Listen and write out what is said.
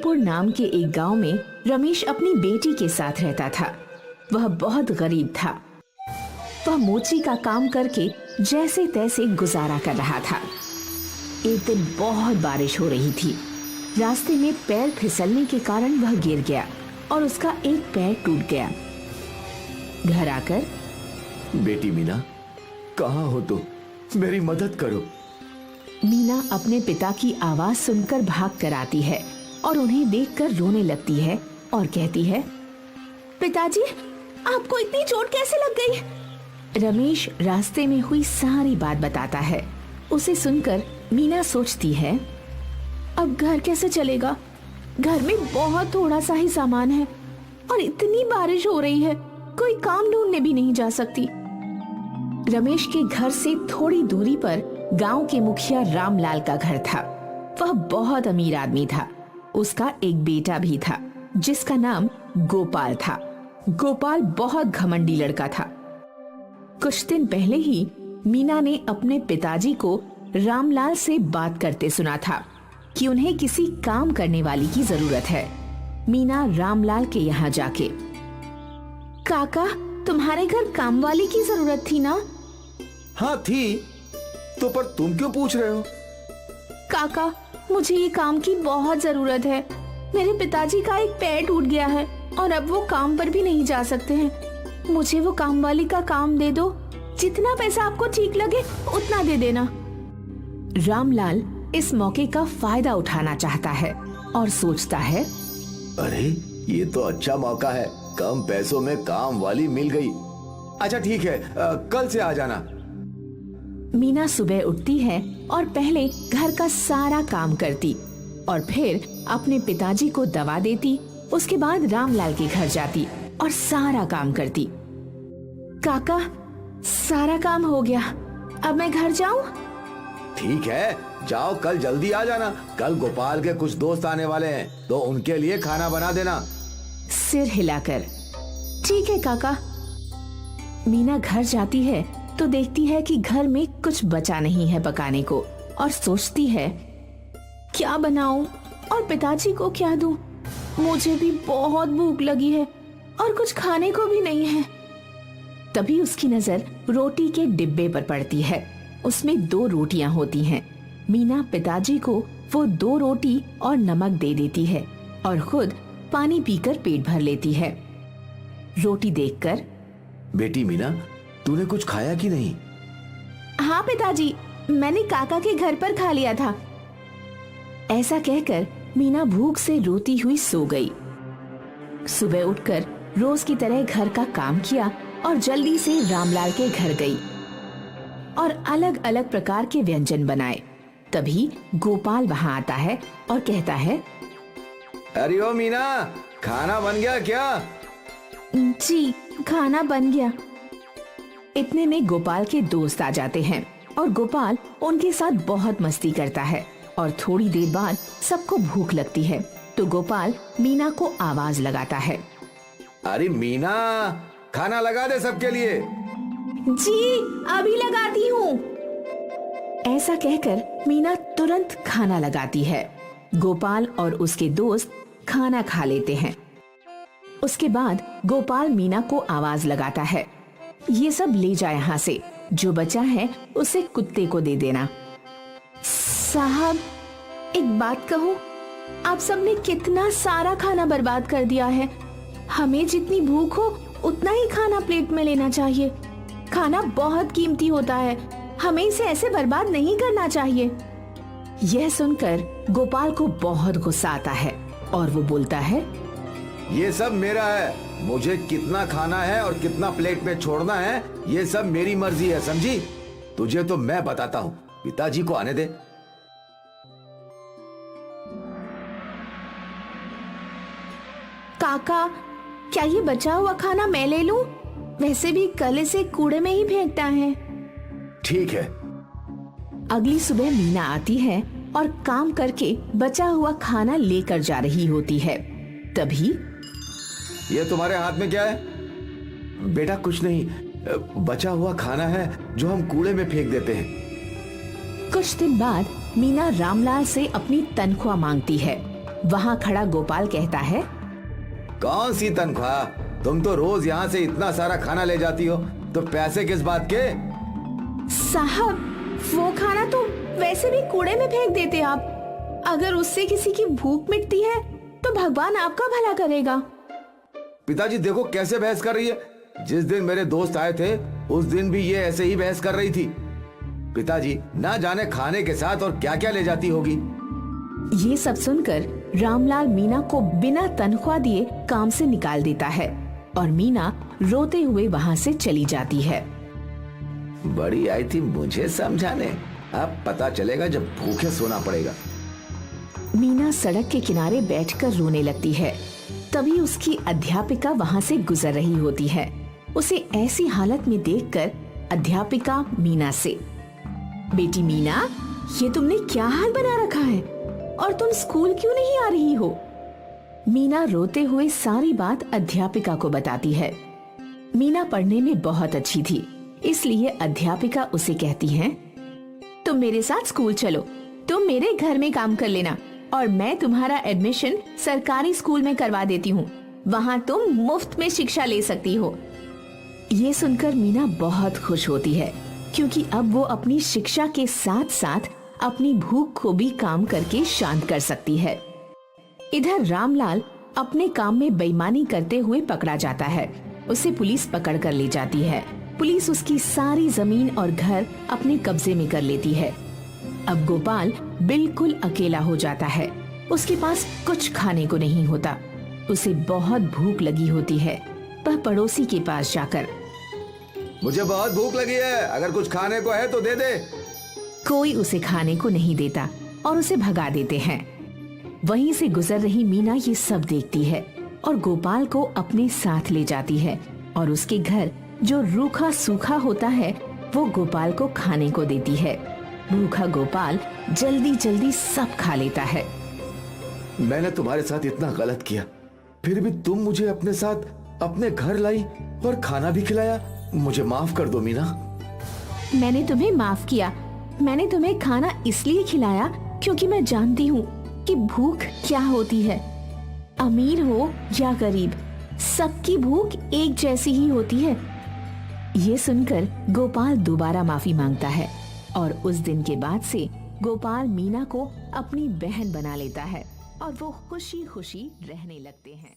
जयपुर नाम के एक गांव में रमेश अपनी बेटी के साथ रहता था। वह बहुत गरीब था। वह मोची का काम करके जैसे तैसे गुजारा कर रहा था। एक दिन बहुत बारिश हो रही थी। रास्ते में पैर फिसलने के कारण वह गिर गया और उसका एक पैर टूट गया। घर आकर, बेटी मीना, कहाँ हो तुम? मेरी मदद करो। मीना अपने पिता की आवाज सुनकर भाग कर आती है और उन्हें देखकर रोने लगती है और कहती है, पिताजी, आपको इतनी चोट कैसे लग गई? रमेश रास्ते में हुई सारी बात बताता है। उसे सुनकर मीना सोचती है, अब घर कैसे चलेगा? घर में बहुत थोड़ा सा ही सामान है और इतनी बारिश हो रही है, कोई काम ढूंढने भी नहीं जा सकती। रमेश के घर से थोड़ी दूरी पर गांव के मुखिया रामलाल का घर था। वह बहुत अमीर आदमी था। उसका एक बेटा भी था जिसका नाम गोपाल था। गोपाल बहुत घमंडी लड़का था। कुछ दिन पहले ही मीना ने अपने पिताजी को रामलाल से बात करते सुना था कि उन्हें किसी काम करने वाली की जरूरत है। मीना रामलाल के यहाँ जाके, काका, तुम्हारे घर काम वाली की जरूरत थी ना? हाँ थी, तो पर तुम क्यों पूछ रहे हो? काका, मुझे ये काम की बहुत जरूरत है। मेरे पिताजी का एक पैर टूट गया है और अब वो काम पर भी नहीं जा सकते हैं। मुझे वो काम वाली का काम दे दो। जितना पैसा आपको ठीक लगे उतना दे देना। रामलाल इस मौके का फायदा उठाना चाहता है और सोचता है, अरे ये तो अच्छा मौका है, कम पैसों में काम वाली मिल गई। अच्छा ठीक है, कल से आ जाना। मीना सुबह उठती है और पहले घर का सारा काम करती और फिर अपने पिताजी को दवा देती। उसके बाद रामलाल के घर जाती और सारा काम करती। काका, सारा काम हो गया, अब मैं घर जाऊं? ठीक है, जाओ, कल जल्दी आ जाना। कल गोपाल के कुछ दोस्त आने वाले हैं तो उनके लिए खाना बना देना। सिर हिलाकर, ठीक है काका। मीना घर जाती है तो देखती है कि घर में कुछ बचा नहीं है पकाने को और सोचती है, क्या बनाऊं और पिताजी को क्या दूं? मुझे भी बहुत भूख लगी है और कुछ खाने को भी नहीं है। तभी उसकी नजर रोटी के डिब्बे पर पड़ती है। उसमें 2 रोटियां होती हैं। मीना पिताजी को वो 2 रोटी और नमक दे देती है और खुद पानी पीकर पेट भर लेती है। रोटी देखकर, बेटी मीना, तूने कुछ खाया कि नहीं? हाँ पिताजी, मैंने काका के घर पर खा लिया था। ऐसा कहकर मीना भूख से रोती हुई सो गई। सुबह उठकर रोज की तरह घर का काम किया और जल्दी से रामलाल के घर गई और अलग अलग प्रकार के व्यंजन बनाए। तभी गोपाल वहां आता है और कहता है, अरे ओ मीना, खाना बन गया क्या? जी, खाना बन गया। इतने में गोपाल के दोस्त आ जाते हैं और गोपाल उनके साथ बहुत मस्ती करता है और थोड़ी देर बाद सबको भूख लगती है तो गोपाल मीना को आवाज लगाता है, अरे मीना, खाना लगा दे सबके लिए। जी, अभी लगाती हूँ। ऐसा कहकर मीना तुरंत खाना लगाती है। गोपाल और उसके दोस्त खाना खा लेते हैं। उसके बाद गोपाल मीना को आवाज लगाता है, ये सब ले जा यहाँ से, जो बचा है उसे कुत्ते को दे देना। साहब, एक बात कहूँ, आप सबने कितना सारा खाना बर्बाद कर दिया है। हमें जितनी भूख हो उतना ही खाना प्लेट में लेना चाहिए। खाना बहुत कीमती होता है, हमें इसे ऐसे बर्बाद नहीं करना चाहिए। यह सुनकर गोपाल को बहुत गुस्सा आता है और वो बोलता है, ये सब मेरा है, मुझे कितना खाना है और कितना प्लेट में छोड़ना है ये सब मेरी मर्जी है, समझी? तुझे तो मैं बताता हूँ, पिताजी को आने दे। काका, क्या ये बचा हुआ खाना मैं ले लूं? वैसे भी कल इसे कूड़े में ही फेंकता है। ठीक है। अगली सुबह मीना आती है और काम करके बचा हुआ खाना लेकर जा रही होती है। तभी, ये तुम्हारे हाथ में क्या है? बेटा कुछ नहीं, बचा हुआ खाना है जो हम कूड़े में फेंक देते हैं। कुछ दिन बाद मीना रामलाल से अपनी तनख्वाह मांगती है वहाँ खड़ा गोपाल कहता है, कौन सी तनख्वाह? तुम तो रोज यहाँ से इतना सारा खाना ले जाती हो, तो पैसे किस बात के? साहब, वो खाना तो वैसे भी कूड़े में फेंक देते आप। अगर उससे किसी की भूख मिटती है तो भगवान आपका भला करेगा। पिताजी देखो कैसे बहस कर रही है। जिस दिन मेरे दोस्त आए थे उस दिन भी ये ऐसे ही बहस कर रही थी। पिताजी, ना जाने खाने के साथ और क्या क्या ले जाती होगी। ये सब सुनकर रामलाल मीना को बिना तनख्वाह दिए काम से निकाल देता है और मीना रोते हुए वहाँ से चली जाती है। बड़ी आई थी मुझे समझाने, अब पता चलेगा जब भूखे सोना पड़ेगा। मीना सड़क के किनारे बैठकर रोने लगती है। तभी उसकी अध्यापिका वहाँ से गुजर रही होती है। उसे ऐसी हालत में देखकर अध्यापिका मीना से, बेटी मीना, ये तुमने क्या हाल बना रखा है और तुम स्कूल क्यों नहीं आ रही हो? मीना रोते हुए सारी बात अध्यापिका को बताती है। मीना पढ़ने में बहुत अच्छी थी, इसलिए अध्यापिका उसे कहती है, तुम मेरे साथ स्कूल चलो, तुम मेरे घर में काम कर लेना और मैं तुम्हारा एडमिशन सरकारी स्कूल में करवा देती हूँ। वहाँ तुम मुफ्त में शिक्षा ले सकती हो। ये सुनकर मीना बहुत खुश होती है, क्योंकि अब वो अपनी शिक्षा के साथ साथ अपनी भूख को भी काम करके शांत कर सकती है। इधर रामलाल अपने काम में बेईमानी करते हुए पकड़ा जाता है। उसे पुलिस पकड़ कर ले जाती है। पुलिस उसकी सारी जमीन और घर अपने कब्जे में कर लेती है। अब गोपाल बिल्कुल अकेला हो जाता है। उसके पास कुछ खाने को नहीं होता। उसे बहुत भूख लगी होती है। वह पड़ोसी के पास जाकर, मुझे बहुत भूख लगी है, अगर कुछ खाने को है तो दे दे। कोई उसे खाने को नहीं देता और उसे भगा देते हैं। वहीं से गुजर रही मीना ये सब देखती है और गोपाल को अपने साथ ले जाती है और उसके घर जो रूखा सूखा होता है वो गोपाल को खाने को देती है। भूखा गोपाल जल्दी जल्दी सब खा लेता है। मैंने तुम्हारे साथ इतना गलत किया, फिर भी तुम मुझे अपने साथ अपने घर लाई और खाना भी खिलाया। मुझे माफ कर दो मीना। मैंने तुम्हें माफ किया। मैंने तुम्हें खाना इसलिए खिलाया क्योंकि मैं जानती हूँ कि भूख क्या होती है। अमीर हो या गरीब, सबकी भूख एक जैसी ही होती है। ये सुनकर गोपाल दोबारा माफी मांगता है और उस दिन के बाद से गोपाल मीना को अपनी बहन बना लेता है और वो खुशी खुशी रहने लगते हैं।